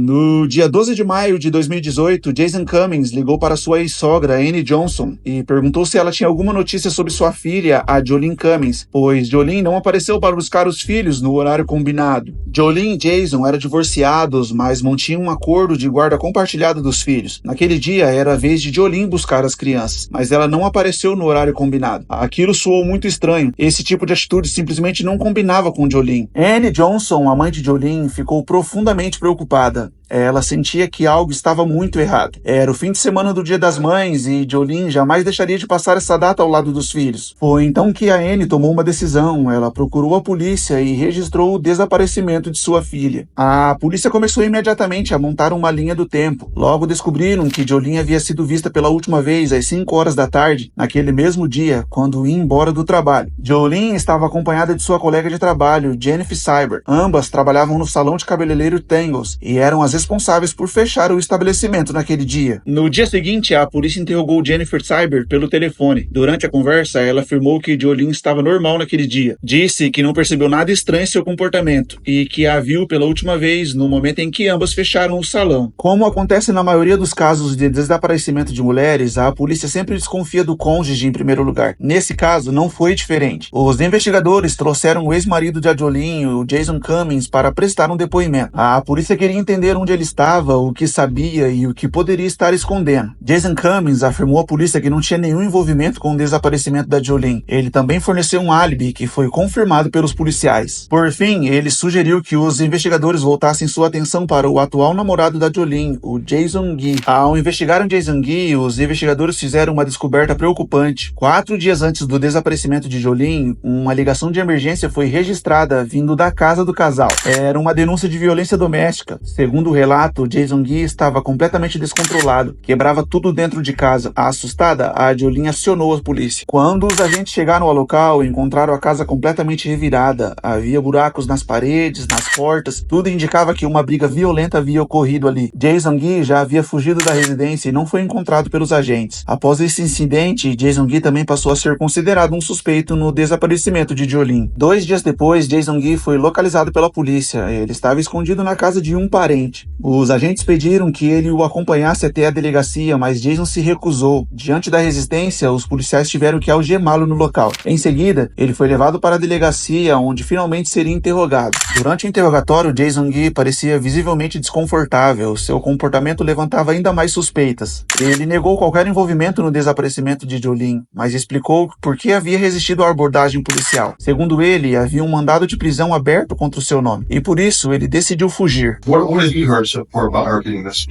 No dia 12 de maio de 2018, Jason Cummings ligou para sua ex-sogra, Annie Johnson, e perguntou se ela tinha alguma notícia sobre sua filha, a Jolene Cummings, pois Jolene não apareceu para buscar os filhos no horário combinado. Jolene e Jason eram divorciados, mas mantinham um acordo de guarda compartilhada dos filhos. Naquele dia, era a vez de Jolene buscar as crianças, mas ela não apareceu no horário combinado. Aquilo soou muito estranho. Esse tipo de atitude simplesmente não combinava com Jolene. Annie Johnson, a mãe de Jolene, ficou profundamente preocupada. Ela sentia que algo estava muito errado. Era o fim de semana do Dia das Mães e Jolene jamais deixaria de passar essa data ao lado dos filhos. Foi então que a Annie tomou uma decisão. Ela procurou a polícia e registrou o desaparecimento de sua filha. A polícia começou imediatamente a montar uma linha do tempo. Logo descobriram que Jolene havia sido vista pela última vez às 5 horas da tarde, naquele mesmo dia, quando ia embora do trabalho. Jolene estava acompanhada de sua colega de trabalho, Jennifer Cyber. Ambas trabalhavam no salão de cabeleireiro Tangles e eram as responsáveis por fechar o estabelecimento naquele dia. No dia seguinte, a polícia interrogou Jennifer Cyber pelo telefone. Durante a conversa, ela afirmou que Jolene estava normal naquele dia. Disse que não percebeu nada estranho em seu comportamento e que a viu pela última vez no momento em que ambas fecharam o salão. Como acontece na maioria dos casos de desaparecimento de mulheres, a polícia sempre desconfia do cônjuge em primeiro lugar. Nesse caso, não foi diferente. Os investigadores trouxeram o ex-marido de Jolene, o Jason Cummings, para prestar um depoimento. A polícia queria entender onde ele estava, o que sabia e o que poderia estar escondendo. Jason Cummings afirmou à polícia que não tinha nenhum envolvimento com o desaparecimento da Jolene. Ele também forneceu um álibi que foi confirmado pelos policiais. Por fim, ele sugeriu que os investigadores voltassem sua atenção para o atual namorado da Jolene, o Jason Gee. Ao investigar o Jason Gee, os investigadores fizeram uma descoberta preocupante. 4 dias antes do desaparecimento de Jolene, uma ligação de emergência foi registrada vindo da casa do casal. Era uma denúncia de violência doméstica. Segundo o relato, Jason Gee estava completamente descontrolado, quebrava tudo dentro de casa. Assustada, a Jolene acionou a polícia. Quando os agentes chegaram ao local, encontraram a casa completamente revirada. Havia buracos nas paredes, nas portas, tudo indicava que uma briga violenta havia ocorrido ali. Jason Gee já havia fugido da residência e não foi encontrado pelos agentes. Após esse incidente, Jason Gee também passou a ser considerado um suspeito no desaparecimento de Jolene. 2 dias depois, Jason Gee foi localizado pela polícia. Ele estava escondido na casa de um parente. Os agentes pediram que ele o acompanhasse até a delegacia, mas Jason se recusou. Diante da resistência, os policiais tiveram que algemá-lo no local. Em seguida, ele foi levado para a delegacia, onde finalmente seria interrogado. Durante o interrogatório, Jason Gee parecia visivelmente desconfortável. Seu comportamento levantava ainda mais suspeitas. Ele negou qualquer envolvimento no desaparecimento de Jolene, mas explicou por que havia resistido à abordagem policial. Segundo ele, havia um mandado de prisão aberto contra o seu nome, e por isso ele decidiu fugir. What have you heard so far about her getting this?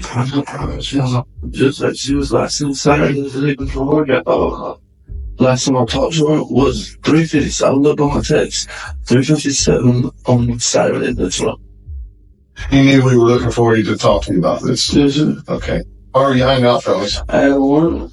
Just that she was like suicidal the day before. Last time I talked to her was 3:50. I looked on my text. 3:57 on Saturday this month. He knew we were looking for you to talk to you about this. Okay. Why are you hanging out, fellas? I had one.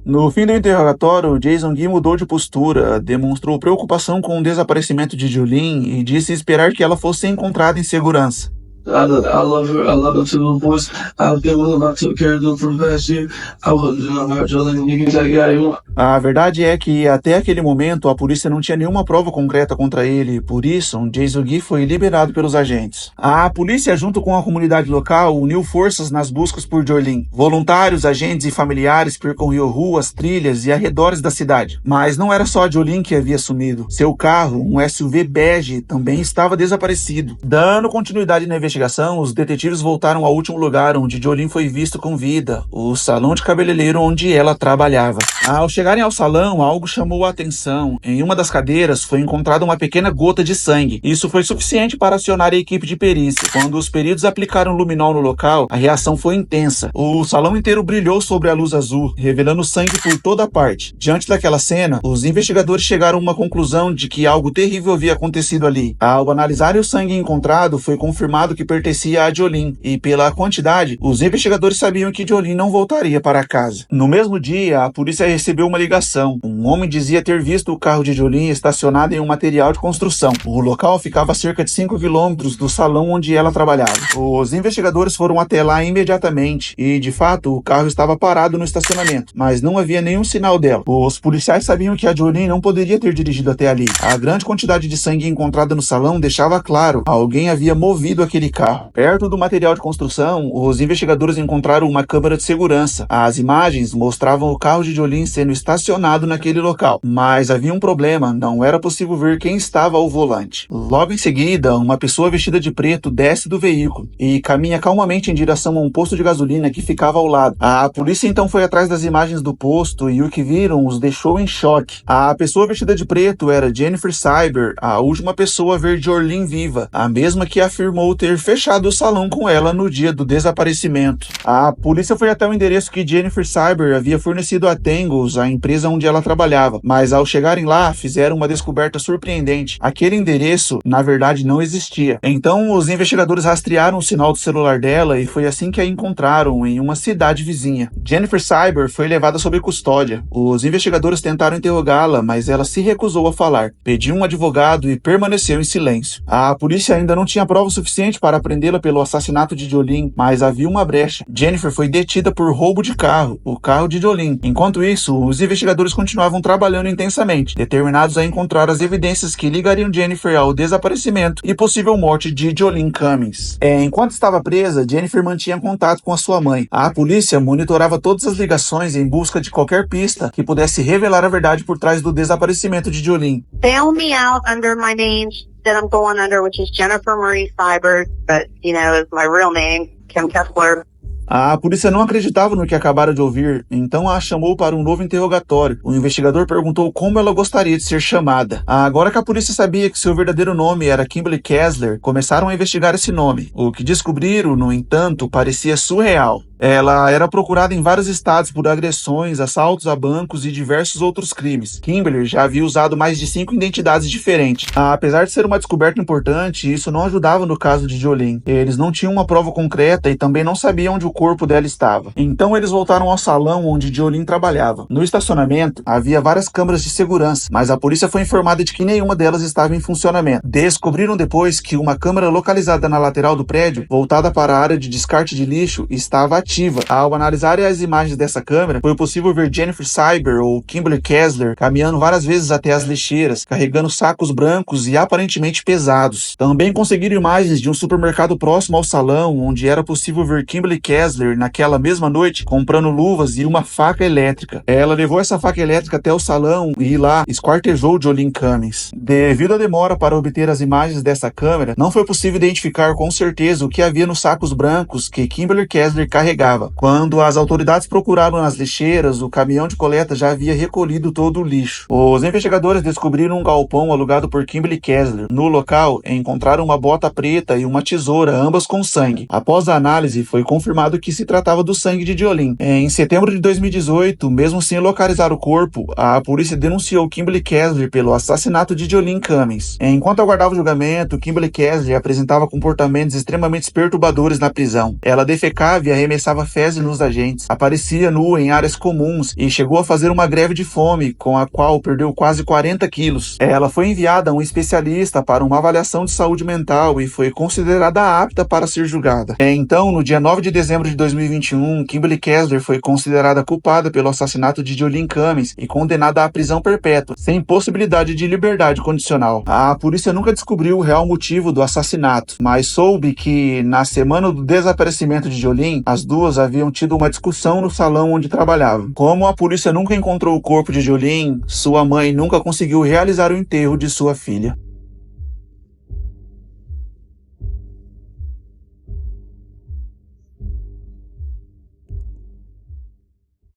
No fim do interrogatório, Jason Gee mudou de postura, demonstrou preocupação com o desaparecimento de Jolene e disse esperar que ela fosse encontrada em segurança. I love her. I love her to the voice. I've been with them. I took care of them for the past year. I wasn't doing her, Jolene. You can take it how you want. A verdade é que, até aquele momento, a polícia não tinha nenhuma prova concreta contra ele, por isso, Jason Gee foi liberado pelos agentes. A polícia, junto com a comunidade local, uniu forças nas buscas por Jolene. Voluntários, agentes e familiares percorriam ruas, trilhas e arredores da cidade. Mas não era só a Jolene que havia sumido. Seu carro, um SUV bege, também estava desaparecido. Dando continuidade na investigação, os detetives voltaram ao último lugar onde Jolene foi visto com vida, o salão de cabeleireiro onde ela trabalhava. Ao chegarem ao salão, algo chamou a atenção. Em uma das cadeiras foi encontrada uma pequena gota de sangue. Isso foi suficiente para acionar a equipe de perícia. Quando os peritos aplicaram luminol no local, a reação foi intensa. O salão inteiro brilhou sobre a luz azul, revelando sangue por toda parte. Diante daquela cena, os investigadores chegaram a uma conclusão de que algo terrível havia acontecido ali. Ao analisarem o sangue encontrado, foi confirmado que pertencia a Jolene, e pela quantidade, os investigadores sabiam que Jolene não voltaria para casa. No mesmo dia, a polícia recebeu uma ligação. Um homem dizia ter visto o carro de Jolene estacionado em um material de construção. O local ficava a cerca de 5 quilômetros do salão onde ela trabalhava. Os investigadores foram até lá imediatamente e, de fato, o carro estava parado no estacionamento, mas não havia nenhum sinal dela. Os policiais sabiam que a Jolene não poderia ter dirigido até ali. A grande quantidade de sangue encontrada no salão deixava claro, alguém havia movido aquele carro. Perto do material de construção, os investigadores encontraram uma câmera de segurança. As imagens mostravam o carro de Jolene sendo estacionado naquele local, mas havia um problema, não era possível ver quem estava ao volante. Logo em seguida, uma pessoa vestida de preto desce do veículo e caminha calmamente em direção a um posto de gasolina que ficava ao lado. A polícia então foi atrás das imagens do posto e o que viram os deixou em choque. A pessoa vestida de preto era Jennifer Cyber, a última pessoa a ver Jolene viva, a mesma que afirmou ter fechado o salão com ela no dia do desaparecimento. A polícia foi até o endereço que Jennifer Cyber havia fornecido a Tangles, a empresa onde ela trabalhava, mas ao chegarem lá, fizeram uma descoberta surpreendente. Aquele endereço, na verdade, não existia. Então, os investigadores rastrearam o sinal do celular dela e foi assim que a encontraram em uma cidade vizinha. Jennifer Cyber foi levada sob custódia. Os investigadores tentaram interrogá-la, mas ela se recusou a falar, pediu um advogado e permaneceu em silêncio. A polícia ainda não tinha prova suficiente para prendê-la pelo assassinato de Jolene, mas havia uma brecha. Jennifer foi detida por roubo de carro, o carro de Jolene. Enquanto isso, os investigadores continuavam trabalhando intensamente, determinados a encontrar as evidências que ligariam Jennifer ao desaparecimento e possível morte de Jolene Cummings. Enquanto estava presa, Jennifer mantinha contato com a sua mãe. A polícia monitorava todas as ligações em busca de qualquer pista que pudesse revelar a verdade por trás do desaparecimento de Jolene. Bail me out under my name that I'm going under, which is Jennifer Marie Cyber, but, is my real name, Kim Kessler. A polícia não acreditava no que acabaram de ouvir, então a chamou para um novo interrogatório. O investigador perguntou como ela gostaria de ser chamada. Agora que a polícia sabia que seu verdadeiro nome era Kimberly Kessler, começaram a investigar esse nome. O que descobriram, no entanto, parecia surreal. Ela era procurada em vários estados por agressões, assaltos a bancos e diversos outros crimes. Kimberly já havia usado mais de 5 identidades diferentes. Apesar de ser uma descoberta importante, isso não ajudava no caso de Jolene. Eles não tinham uma prova concreta e também não sabiam onde o corpo dela estava. Então eles voltaram ao salão onde Jolene trabalhava. No estacionamento, havia várias câmeras de segurança, mas a polícia foi informada de que nenhuma delas estava em funcionamento. Descobriram depois que uma câmera localizada na lateral do prédio, voltada para a área de descarte de lixo, estava ativa. Ao analisar as imagens dessa câmera, foi possível ver Jennifer Cyber ou Kimberly Kessler caminhando várias vezes até as lixeiras, carregando sacos brancos e aparentemente pesados. Também conseguiram imagens de um supermercado próximo ao salão, onde era possível ver Kimberly Kessler naquela mesma noite comprando luvas e uma faca elétrica. Ela levou essa faca elétrica até o salão e lá esquartejou Jolene Cummings. Devido à demora para obter as imagens dessa câmera, não foi possível identificar com certeza o que havia nos sacos brancos que Kimberly Kessler carregava. Quando as autoridades procuraram nas lixeiras, o caminhão de coleta já havia recolhido todo o lixo. Os investigadores descobriram um galpão alugado por Kimberly Kessler. No local, encontraram uma bota preta e uma tesoura, ambas com sangue. Após a análise, foi confirmado que se tratava do sangue de Jolene. Em setembro de 2018, mesmo sem localizar o corpo, a polícia denunciou Kimberly Kessler pelo assassinato de Jolene Cummings. Enquanto aguardava o julgamento, Kimberly Kessler apresentava comportamentos extremamente perturbadores na prisão. Ela defecava e arremessava fezes nos agentes, aparecia nua em áreas comuns e chegou a fazer uma greve de fome, com a qual perdeu quase 40 quilos. Ela foi enviada a um especialista para uma avaliação de saúde mental e foi considerada apta para ser julgada. Então, no dia 9 de dezembro de 2021, Kimberly Kessler foi considerada culpada pelo assassinato de Jolene Cummings e condenada à prisão perpétua, sem possibilidade de liberdade condicional. A polícia nunca descobriu o real motivo do assassinato, mas soube que, na semana do desaparecimento de Jolene, as duas haviam tido uma discussão no salão onde trabalhavam. Como a polícia nunca encontrou o corpo de Jolene, sua mãe nunca conseguiu realizar o enterro de sua filha.